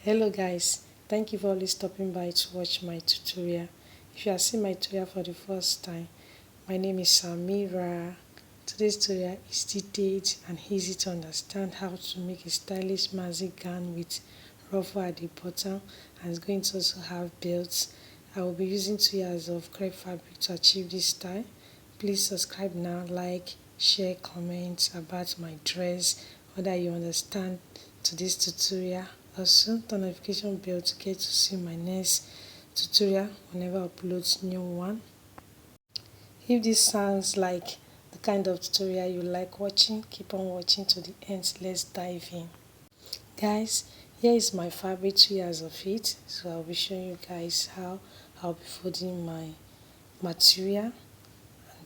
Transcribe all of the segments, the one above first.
Hello guys, thank you for always stopping by to watch my tutorial. If you are seeing my tutorial for the first time, my name is Samira. Today's tutorial is detailed and easy to understand how to make a stylish maxi gown with ruffle at the bottom, and it's going to also have belts. I will be using 2 yards of crepe fabric to achieve this style. Please subscribe now, like, share, comment about my dress, whether you understand to this tutorial. Also, turn notification bell to get to see my next tutorial whenever I upload new one. If this sounds like the kind of tutorial you like watching, keep on watching to the end. Let's dive in. Guys, here is my fabric, 2 yards of it. So I'll be showing you guys how I'll be folding my material.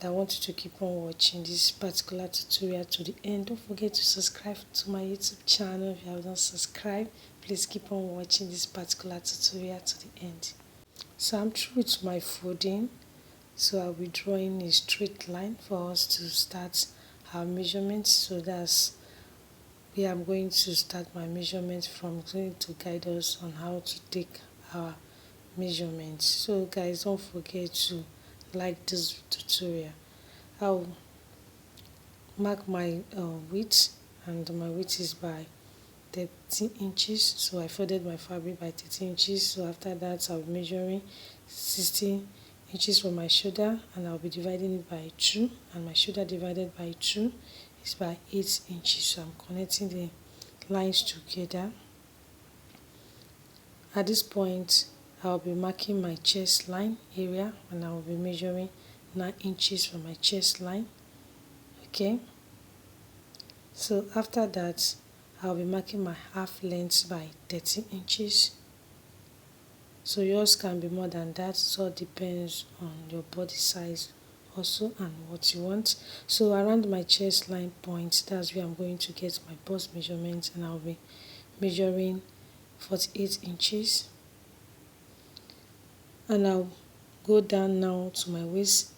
I want you to keep on watching this particular tutorial to the end. Don't forget to subscribe to my YouTube channel. If you have not subscribed, please keep on watching this particular tutorial to the end. So I'm through with my folding. So I'll be drawing a straight line for us to start our measurements. So that's where I'm going to start my measurements from, going to guide us on how to take our measurements. So guys, don't forget to like this tutorial. I'll mark my width, and my width is by 13 inches. So I folded my fabric by 13 inches. So after that, I'll be measuring 16 inches from my shoulder, and I'll be dividing it by 2, and my shoulder divided by 2 is by 8 inches. So I'm connecting the lines together. At this point, I'll be marking my chest line area, and I will be measuring 9 inches from my chest line. Okay, so after that, I'll be marking my half length by 13 inches. So yours can be more than that. So it depends on your body size also and what you want. So around my chest line point, that's where I'm going to get my bust measurement, and I'll be measuring 48 inches. And I'll go down now to my waist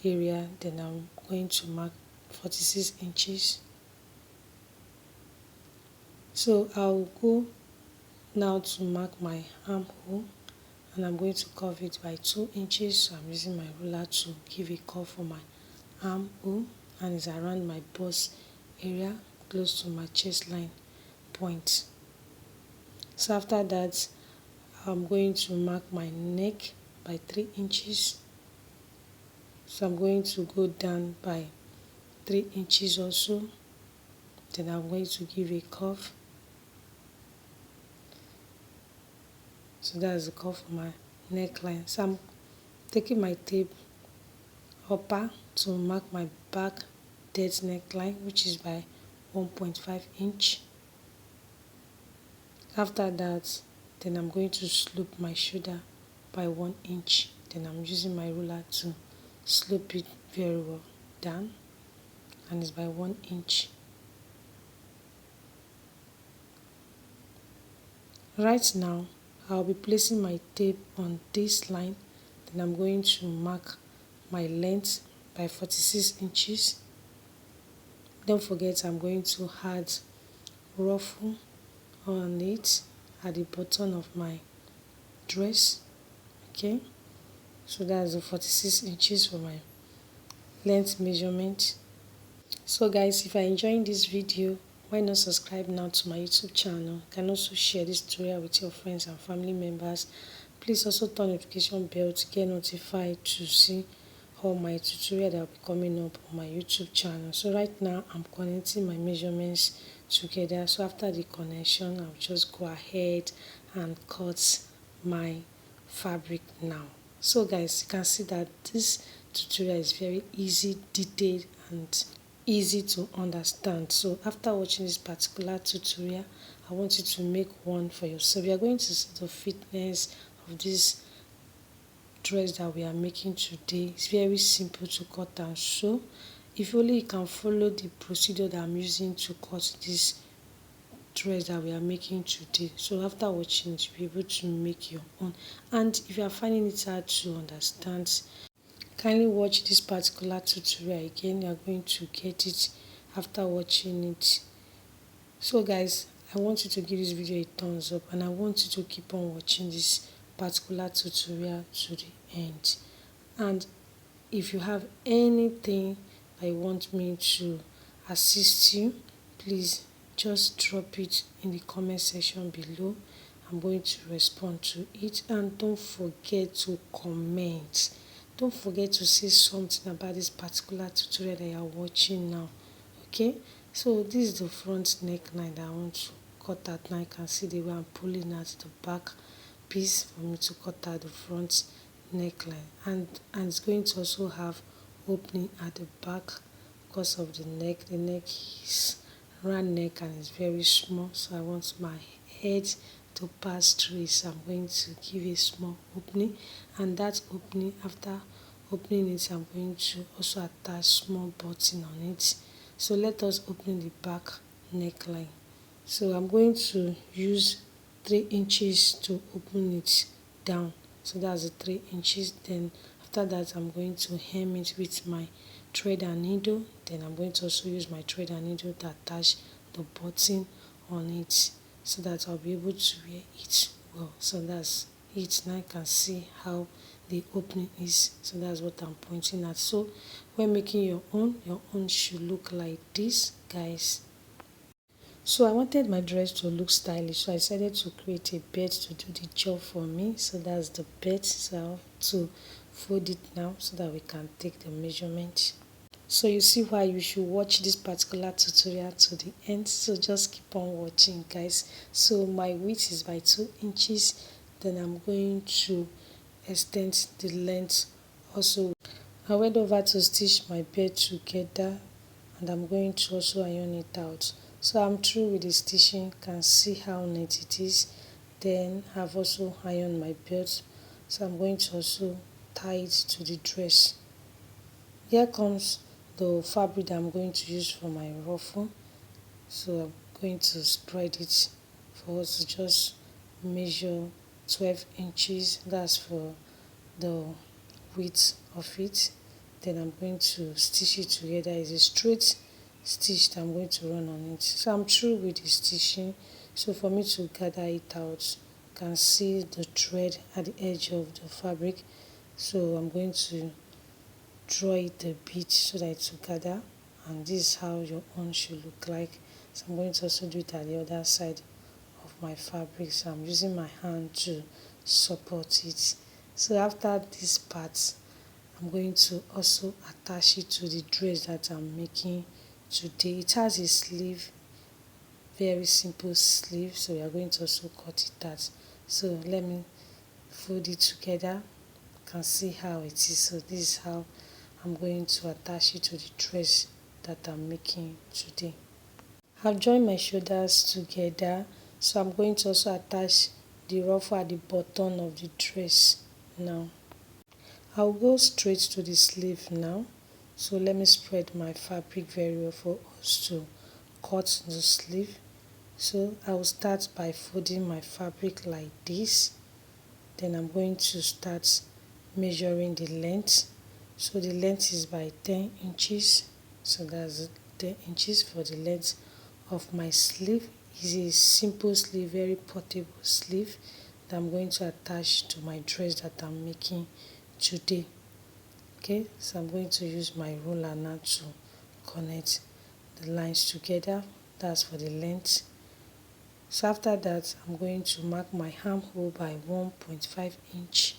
area, then I'm going to mark 46 inches. So I'll go now to mark my armhole, and I'm going to curve it by 2 inches. So I'm using my ruler to give a curve for my armhole, and it's around my bust area close to my chest line point. So after that, I'm going to mark my neck by 3 inches. So I'm going to go down by 3 inches also. Then I'm going to give a curve. So that's the curve for my neckline. So I'm taking my tape upper to mark my back depth neckline, which is by 1.5 inch. After that, then I'm going to slope my shoulder by 1 inch. Then I'm using my ruler to slope it very well down, and it's by 1 inch. Right now, I'll be placing my tape on this line. Then I'm going to mark my length by 46 inches. Don't forget, I'm going to add ruffle on it at the bottom of my dress. Okay, so that's the 46 inches for my length measurement. So guys, if you're enjoying this video, why not subscribe now to my YouTube channel? You can also share this tutorial with your friends and family members. Please also turn notification bell to get notified to see all my tutorial that will be coming up on my YouTube channel. So right now, I'm connecting my measurements together. So after the connection, I'll just go ahead and cut my fabric now. So guys, you can see that this tutorial is very easy, detailed, and easy to understand. So after watching this particular tutorial, I want you to make one for yourself. We are going to see the fitness of this dress that we are making today. It's very simple to cut and sew. If only you can follow the procedure that I'm using to cut this dress that we are making today. So after watching it, you'll be able to make your own. And if you are finding it hard to understand, kindly watch this particular tutorial again. You are going to get it after watching it. So guys, I want you to give this video a thumbs up, and I want you to keep on watching this particular tutorial to the end. And if you have anything that you want me to assist you, please just drop it in the comment section below. I'm going to respond to it. And don't forget to comment. Don't forget to say something about this particular tutorial that you are watching now. Okay, so this is the front neckline that I want to cut out. Now you can see the way I'm pulling out the back piece for me to cut out the front neckline, and it's going to also have opening at the back because of the neck. The neck is round neck and it's very small, so I want my head to pass through it, so I'm going to give a small opening, and that opening, after opening it, I'm going to also attach small button on it. So let us open the back neckline. So I'm going to use 3 inches to open it down. So that's the 3 inches. Then after that, I'm going to hem it with my thread and needle. Then I'm going to also use my thread and needle to attach the button on it, so that I'll be able to wear it well. So that's it. Now you can see how the opening is. So that's what I'm pointing at. So when making your own should look like this, guys. So I wanted my dress to look stylish, so I decided to create a belt to do the job for me. So that's the belt. So I have to fold it now so that we can take the measurement. So you see why you should watch this particular tutorial to the end. So just keep on watching, guys. So my width is by 2 inches. Then I'm going to extend the length also. I went over to stitch my belt together, and I'm going to also iron it out. So I'm through with the stitching. You can see how neat it is. Then I've also ironed my belt, so I'm going to also tie it to the dress. Here comes the fabric that I'm going to use for my ruffle. So I'm going to spread it for us to just measure 12 inches. That's for the width of it. Then I'm going to stitch it together. It's a straight stitch that I'm going to run on it. So I'm through with the stitching. So for me to gather it out, you can see the thread at the edge of the fabric. So I'm going to draw it a bit so that it will gather, and this is how your own should look like. So I'm going to also do it at the other side of my fabric. So I'm using my hand to support it. So after this part, I'm going to also attach it to the dress that I'm making today. It has a sleeve, very simple sleeve, so we are going to also cut it out. So let me fold it together. You can see how it is. So this is how I'm going to attach it to the dress that I'm making today. I've joined my shoulders together, so I'm going to also attach the ruffle at the bottom of the dress now. I'll go straight to the sleeve now. So let me spread my fabric very well for us to cut the sleeve. So I will start by folding my fabric like this. Then I'm going to start measuring the length. So the length is by 10 inches. So that's 10 inches for the length of my sleeve. It's a simple sleeve, very portable sleeve that I'm going to attach to my dress that I'm making today. Okay, so I'm going to use my ruler now to connect the lines together. That's for the length. So after that, I'm going to mark my armhole by 1.5 inch.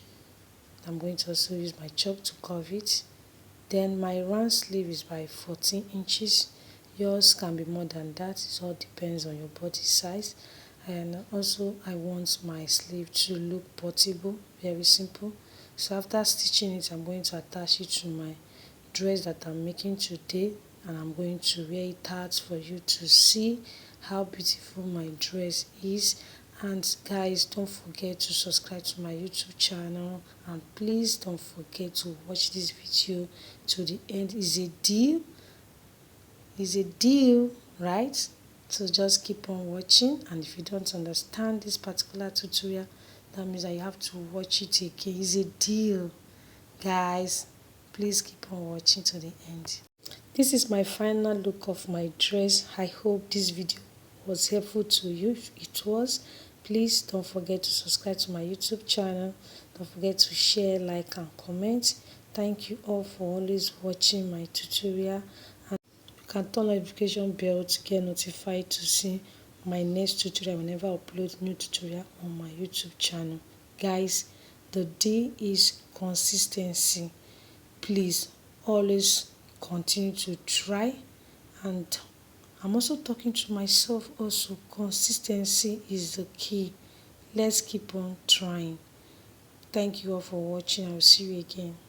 I'm going to also use my chalk to curve it. Then my round sleeve is by 14 inches. Yours can be more than that. It all depends on your body size. And also I want my sleeve to look portable, very simple. So after stitching it, I'm going to attach it to my dress that I'm making today, and I'm going to wear it out for you to see how beautiful my dress is. And guys, don't forget to subscribe to my YouTube channel, and please don't forget to watch this video to the end. It's a deal. It's a deal, right? So just keep on watching, and if you don't understand this particular tutorial, that means that you have to watch it again. It's a deal, guys. Please keep on watching to the end. This is my final look of my dress. I hope this video was helpful to you. If it was, please don't forget to subscribe to my YouTube channel. Don't forget to share, like and comment. Thank you all for always watching my tutorial, and you can turn on notification bell to get notified to see my next tutorial whenever I upload new tutorial on my YouTube channel. Guys, the D is consistency. Please always continue to try, and I'm also talking to myself also. Consistency is the key. Let's keep on trying. Thank you all for watching. I will see you again.